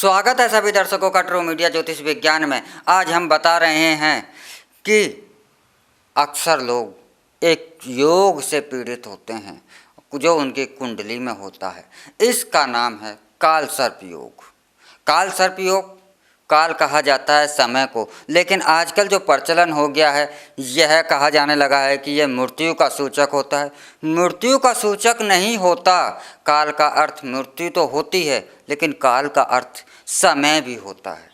स्वागत है सभी दर्शकों का ट्रू मीडिया ज्योतिष विज्ञान में। आज हम बता रहे हैं कि अक्सर लोग एक योग से पीड़ित होते हैं जो उनकी कुंडली में होता है। इसका नाम है काल सर्प योग। काल सर्प योग, काल कहा जाता है समय को, लेकिन आजकल जो प्रचलन हो गया है यह कहा जाने लगा है कि यह मृत्यु का सूचक होता है। मृत्यु का सूचक नहीं होता। काल का अर्थ मृत्यु तो होती है, लेकिन काल का अर्थ समय भी होता है।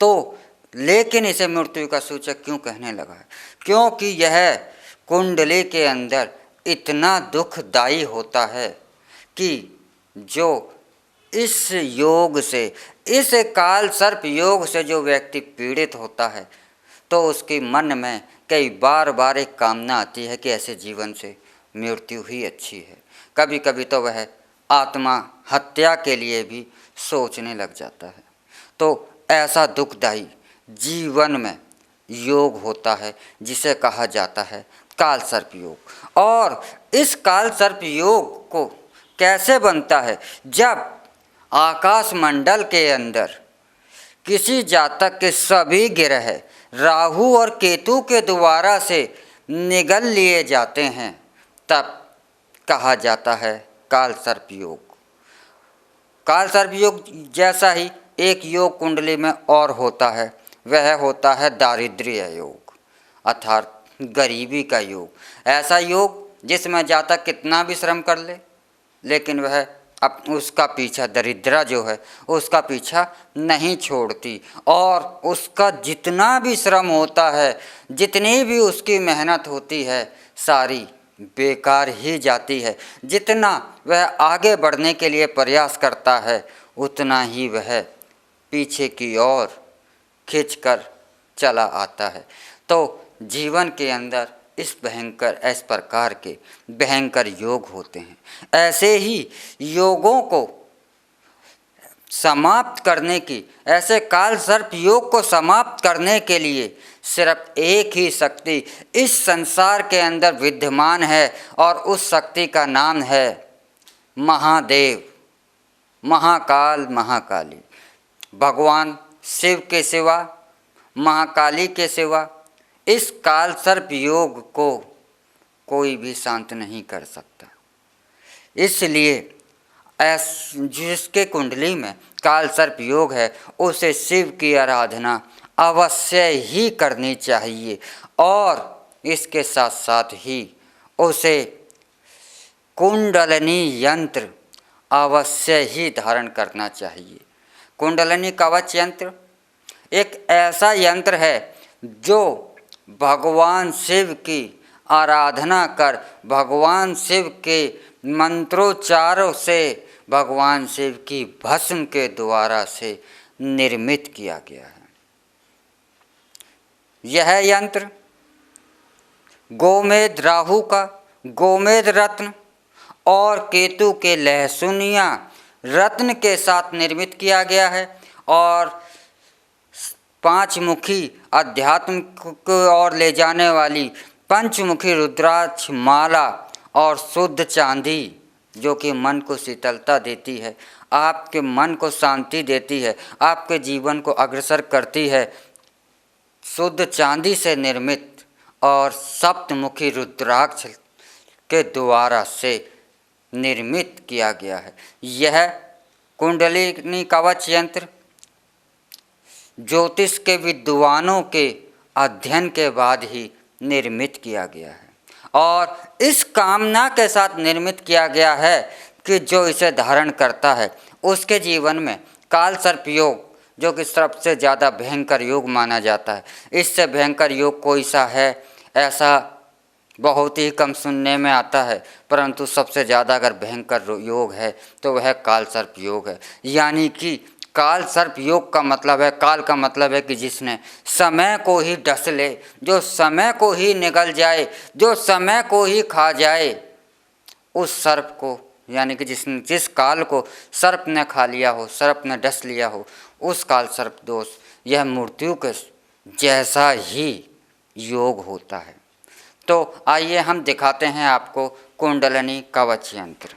तो लेकिन इसे मृत्यु का सूचक क्यों कहने लगा है? क्योंकि यह कुंडली के अंदर इतना दुखदाई होता है कि जो इस योग से, इस काल सर्प योग से जो व्यक्ति पीड़ित होता है तो उसके मन में कई बार एक कामना आती है कि ऐसे जीवन से मृत्यु ही अच्छी है। कभी कभी तो वह आत्मा हत्या के लिए भी सोचने लग जाता है। तो ऐसा दुखदाई जीवन में योग होता है जिसे कहा जाता है काल सर्प योग। और इस काल सर्प योग को कैसे बनता है? जब आकाश मंडल के अंदर किसी जातक के सभी ग्रह राहु और केतु के द्वारा से निगल लिए जाते हैं, तब कहा जाता है काल सर्प योग। काल सर्प योग जैसा ही एक योग कुंडली में और होता है, वह होता है दारिद्र्य योग, अर्थात गरीबी का योग। ऐसा योग जिसमें जातक कितना भी श्रम कर ले, लेकिन वह अब उसका पीछा, दरिद्रा जो है उसका पीछा नहीं छोड़ती, और उसका जितना भी श्रम होता है, जितनी भी उसकी मेहनत होती है, सारी बेकार ही जाती है। जितना वह आगे बढ़ने के लिए प्रयास करता है, उतना ही वह पीछे की ओर खींचकर चला आता है। तो जीवन के अंदर इस प्रकार के भयंकर योग होते हैं। ऐसे ही योगों को समाप्त करने की, ऐसे काल सर्प योग को समाप्त करने के लिए सिर्फ एक ही शक्ति इस संसार के अंदर विद्यमान है, और उस शक्ति का नाम है महादेव, महाकाल, महाकाली। भगवान शिव के सिवा, महाकाली के सिवा इस काल सर्प योग को कोई भी शांत नहीं कर सकता। इसलिए जिसके कुंडली में काल सर्प योग है उसे शिव की आराधना अवश्य ही करनी चाहिए, और इसके साथ साथ ही उसे कुंडलनी यंत्र अवश्य ही धारण करना चाहिए। कुंडलनी कवच यंत्र एक ऐसा यंत्र है जो भगवान शिव की आराधना कर, भगवान शिव के मंत्रोच्चारों से, भगवान शिव की भस्म के द्वारा से निर्मित किया गया है। यह यंत्र गोमेद राहु का, गोमेद रत्न और केतु के लहसुनिया रत्न के साथ निर्मित किया गया है, और 5 मुखी अध्यात्म को ओर ले जाने वाली पंचमुखी रुद्राक्ष माला और शुद्ध चांदी, जो कि मन को शीतलता देती है, आपके मन को शांति देती है, आपके जीवन को अग्रसर करती है, शुद्ध चांदी से निर्मित और सप्तमुखी रुद्राक्ष के द्वारा से निर्मित किया गया है। यह कुंडलिनी कवच यंत्र ज्योतिष के विद्वानों के अध्ययन के बाद ही निर्मित किया गया है, और इस कामना के साथ निर्मित किया गया है कि जो इसे धारण करता है उसके जीवन में काल सर्प योग, जो कि सबसे ज़्यादा भयंकर योग माना जाता है, इससे भयंकर योग कोई सा है ऐसा बहुत ही कम सुनने में आता है, परंतु सबसे ज़्यादा अगर भयंकर योग है तो वह काल सर्प योग है। यानी कि काल सर्प योग का मतलब है, काल का मतलब है कि जिसने समय को ही डस ले, जो समय को ही निगल जाए, जो समय को ही खा जाए, उस सर्प को, यानी कि जिस काल को सर्प ने खा लिया हो, सर्प ने डस लिया हो, उस काल सर्प दोष, यह मृत्यु के जैसा ही योग होता है। तो आइए हम दिखाते हैं आपको कुंडलिनी कवच यंत्र।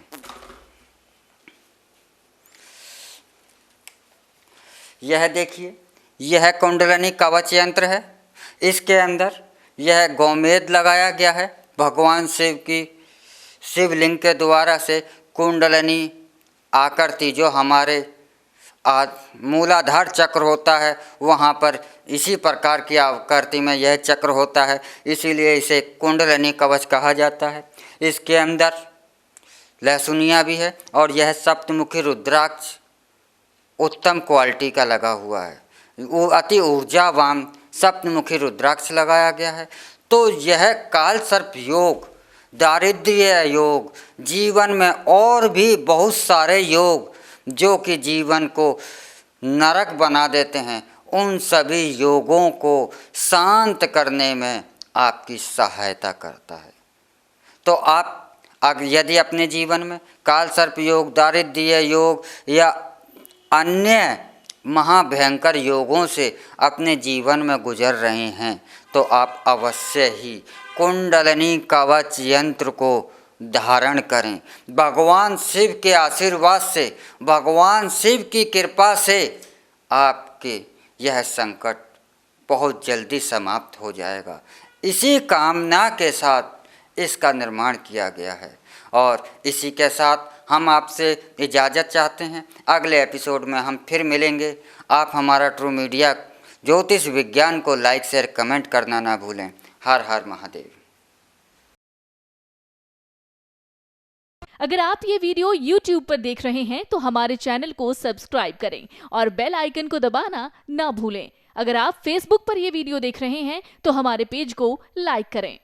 यह देखिए, यह कुंडलिनी कवच यंत्र है। इसके अंदर यह गोमेद लगाया गया है। भगवान शिव की शिवलिंग के द्वारा से कुंडलिनी आकृति जो हमारे मूलाधार चक्र होता है, वहाँ पर इसी प्रकार की आकृति में यह चक्र होता है, इसीलिए इसे कुंडलिनी कवच कहा जाता है। इसके अंदर लहसुनिया भी है और यह सप्तमुखी रुद्राक्ष उत्तम क्वालिटी का लगा हुआ है। वो अति ऊर्जावान सप्तमुखी रुद्राक्ष लगाया गया है। तो यह काल सर्प योग, दारिद्र्य योग, जीवन में और भी बहुत सारे योग जो कि जीवन को नरक बना देते हैं, उन सभी योगों को शांत करने में आपकी सहायता करता है। तो आप यदि अपने जीवन में काल सर्प योग, दारिद्र्य योग या अन्य महाभयंकर योगों से अपने जीवन में गुजर रहे हैं, तो आप अवश्य ही कुंडलिनी कवच यंत्र को धारण करें। भगवान शिव के आशीर्वाद से, भगवान शिव की कृपा से आपके यह संकट बहुत जल्दी समाप्त हो जाएगा। इसी कामना के साथ इसका निर्माण किया गया है और इसी के साथ हम आपसे इजाज़त चाहते हैं। अगले एपिसोड में हम फिर मिलेंगे। आप हमारा ट्रू मीडिया ज्योतिष विज्ञान को लाइक, शेयर, कमेंट करना ना भूलें। हर हर महादेव। अगर आप ये वीडियो YouTube पर देख रहे हैं तो हमारे चैनल को सब्सक्राइब करें और बेल आइकन को दबाना ना भूलें। अगर आप Facebook पर ये वीडियो देख रहे हैं तो हमारे पेज को लाइक करें।